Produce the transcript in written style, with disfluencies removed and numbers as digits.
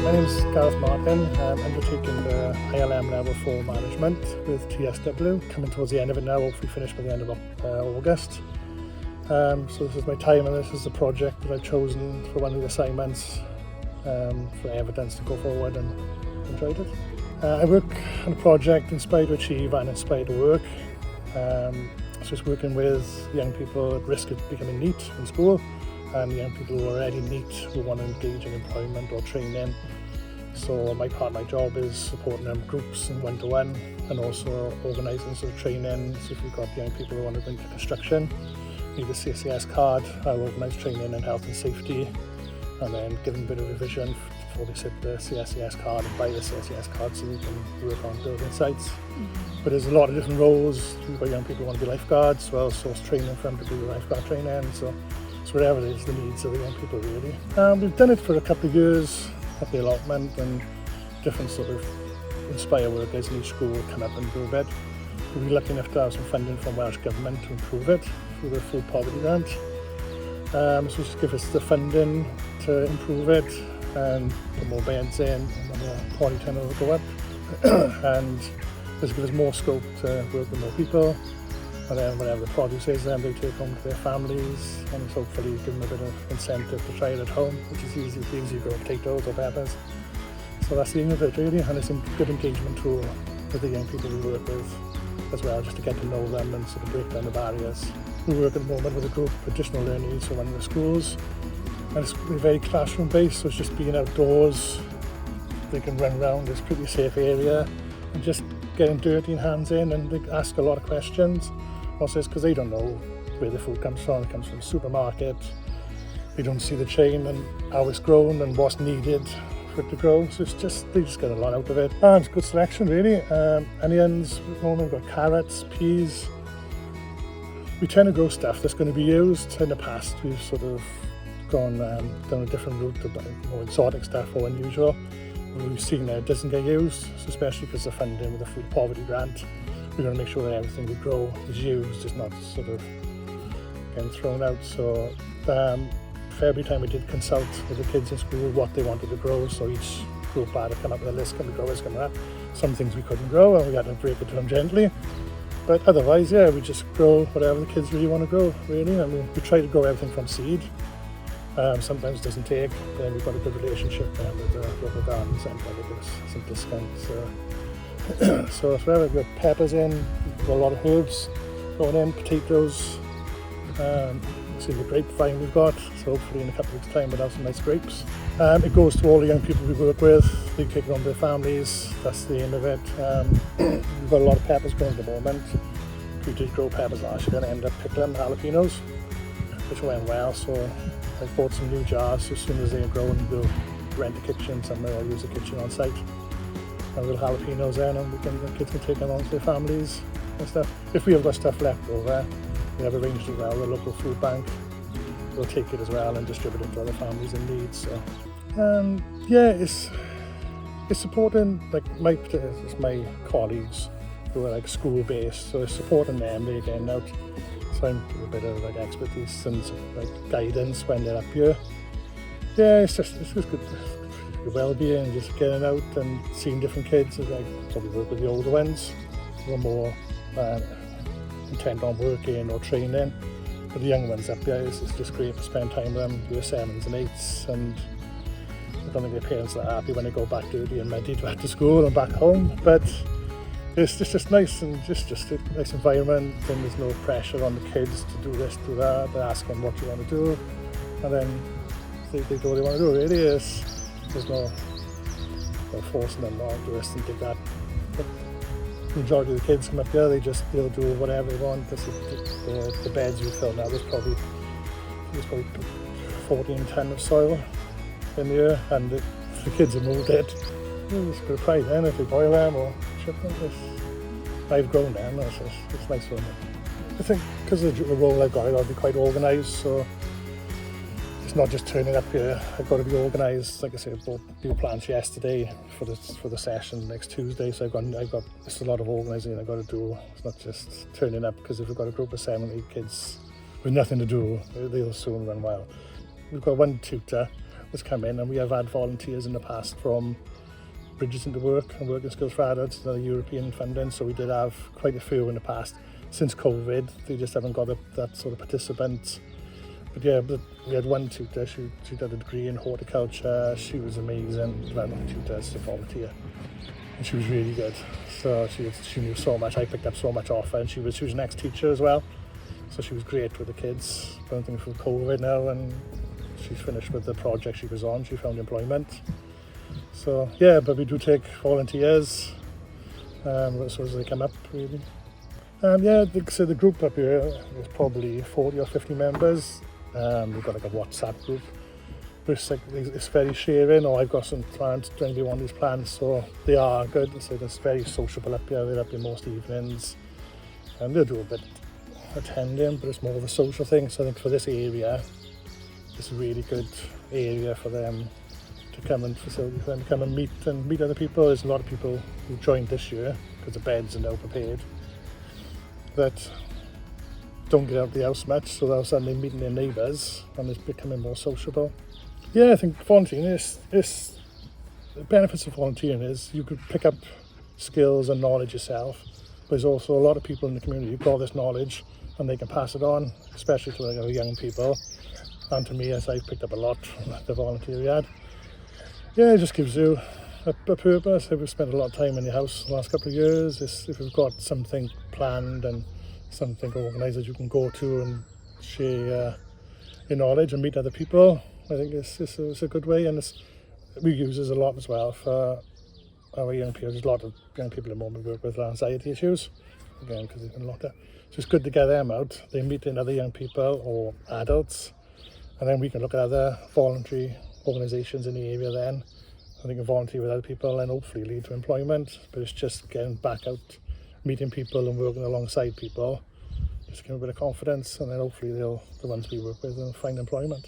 My name is Gareth Martin. I'm undertaking the ILM Level 4 Management with TSW, coming towards the end of it now, hopefully finished by the end of August. So this is my time and this is the project that I've chosen for one of the assignments for evidence to go forward, and enjoyed it. I work on a project inspired to achieve and inspired to work. So it's working with young people at risk of becoming NEET in school, and young people who are already NEET who want to engage in employment or training. So my part of my job is supporting them groups and one-to-one, and also organising sort of training. So if you've got young people who want to go into construction, need a CSCS card, I'll organise training in health and safety, and then give them a bit of revision before they sit the CSCS card and buy the CSCS card so they can work on building sites. But there's a lot of different roles. We've got young people who want to be lifeguards, well, source training for them to do lifeguard training. So whatever it is, the needs of the young people really. We've done it for a couple of years at the allotment, and different sort of inspire workers in each school come up and do a bit. We'll be lucky enough to have some funding from Welsh Government to improve it through the Food Poverty Grant. So just give us the funding to improve it and put more beds in, and then the potty tunnel will go up. And just give us more scope to work with more people. And then whatever the produce is, then they take home to their families, and hopefully give them a bit of incentive to try it at home, which is easy to grow potatoes or peppers. So that's the aim of it really, and it's a good engagement tool with the young people we work with as well, just to get to know them and sort of break down the barriers. We work at the moment with a group of additional learning needs from one of the schools, and it's very classroom based, so it's just being outdoors. They can run around, it's a pretty safe area, and just getting dirty and hands in, and they ask a lot of questions. Also, because they don't know where the food comes from. It comes from the supermarket. They don't see the chain and how it's grown and what's needed for it to grow. So it's just, they just get a lot out of it. And it's good selection really. Onions, at the moment we've got carrots, peas. We tend to grow stuff that's going to be used. In the past we've sort of gone down a different route, to more exotic stuff or unusual. We've seen that it doesn't get used, so especially because of funding with the Food Poverty Grant. We're going to make sure that everything we grow is used, is not sort of getting thrown out. So for every time we did consult with the kids in school what they wanted to grow, so each group had to come up with a list, can we grow this, can we that. Some things we couldn't grow, and we had to break it to them gently. But otherwise, yeah, we just grow whatever the kids really want to grow, really. I mean, we try to grow everything from seed. Sometimes it doesn't take, but then we've got a good relationship with the local garden centre. They give us some discounts. So wherever we've got peppers in, we've got a lot of herbs going in, potatoes, see the grapevine we've got, so hopefully in a couple of weeks' time we'll have some nice grapes. It goes to all the young people we work with, they take it on their families, that's the aim of it. We've got a lot of peppers growing at the moment. We did grow peppers last year and end up pickling jalapenos, which went well, so I bought some new jars, so as soon as they're grown we'll rent a kitchen somewhere or use a kitchen on site. And we'll jalapenos in, and the kids can take them on to their families and stuff. If we have got stuff left over, we have arranged it well, the local food bank will take it as well and distribute it to other families in need. So yeah, it's supporting like my colleagues who are like school based, so it's supporting them, they're getting out. So I'm a bit of like expertise and like guidance when they're up here. Yeah, it's just good. Well-being, just getting out and seeing different kids. I probably work with the older ones who are more intent on working or training, but the young ones up here, it's just great to spend time with them, year 7s and 8s, and I don't think their parents are happy when they go back dirty and muddy back to school and back home, but it's just nice, and just a nice environment, and there's no pressure on the kids to do this, do that. They ask them what you want to do, and then they do what they want to do really. There's no forcing them to do this and do that. But the majority of the kids come up here, they'll do whatever they want. The beds we fill now, there's probably 14 ton of soil in here, and if the kids have moved it, it's good pride then if they boil them or ship them. I've grown them, it's nice for them. I think because of the role I've got to be quite organised, so it's not just turning up here. I've got to be organised. Like I said, I bought new plants yesterday for the session next Tuesday. So I've got just a lot of organising I've got to do. It's not just turning up, because if we've got a group of 7, 8 kids with nothing to do, they'll soon run wild. We've got one tutor, has come in, and we have had volunteers in the past from Bridges into Work and Working Skills for Adults, the European funding, so we did have quite a few in the past. Since COVID, they just haven't got that sort of participant. But yeah, we had one tutor, she did a degree in horticulture, she was amazing. Well, not tutor, it's a volunteer. And she was really good. So she knew so much, I picked up so much off her, and she was an ex-teacher as well. So she was great with the kids. But I think from COVID now, and she's finished with the project she was on, she found employment. So yeah, but we do take volunteers as soon as they come up, really. Yeah, so the group up here is probably 40 or 50 members. We've got like a WhatsApp group. It's very sharing, or I've got some plans, do anybody want these plans? So they are good. So it's very sociable up here. They're up here most evenings. And they'll do a bit attending, but it's more of a social thing. So I think for this area, it's a really good area for them to come and facilitate, for them to come and meet other people. There's a lot of people who joined this year because the beds are now prepared that don't get out of the house much, so they're suddenly meeting their neighbours and it's becoming more sociable. Yeah, I think volunteering is the benefits of volunteering is you could pick up skills and knowledge yourself. There's also a lot of people in the community who've got this knowledge and they can pass it on, especially to like young people. And to me, as I've picked up a lot from the volunteer we had. Yeah, it just gives you a purpose. If we've spent a lot of time in your house the last couple of years, if we've got something planned and something organised that you can go to and share your knowledge and meet other people, I think it's a good way. And we use this a lot as well for our young people. There's a lot of young people at the moment work with anxiety issues, again, because they've been locked up. So it's good to get them out. They meet in other young people or adults, and then we can look at other voluntary organisations in the area then. I think a volunteer with other people and hopefully lead to employment, but it's just getting back out, meeting people and working alongside people, just give them a bit of confidence, and then hopefully the ones we work with will find employment.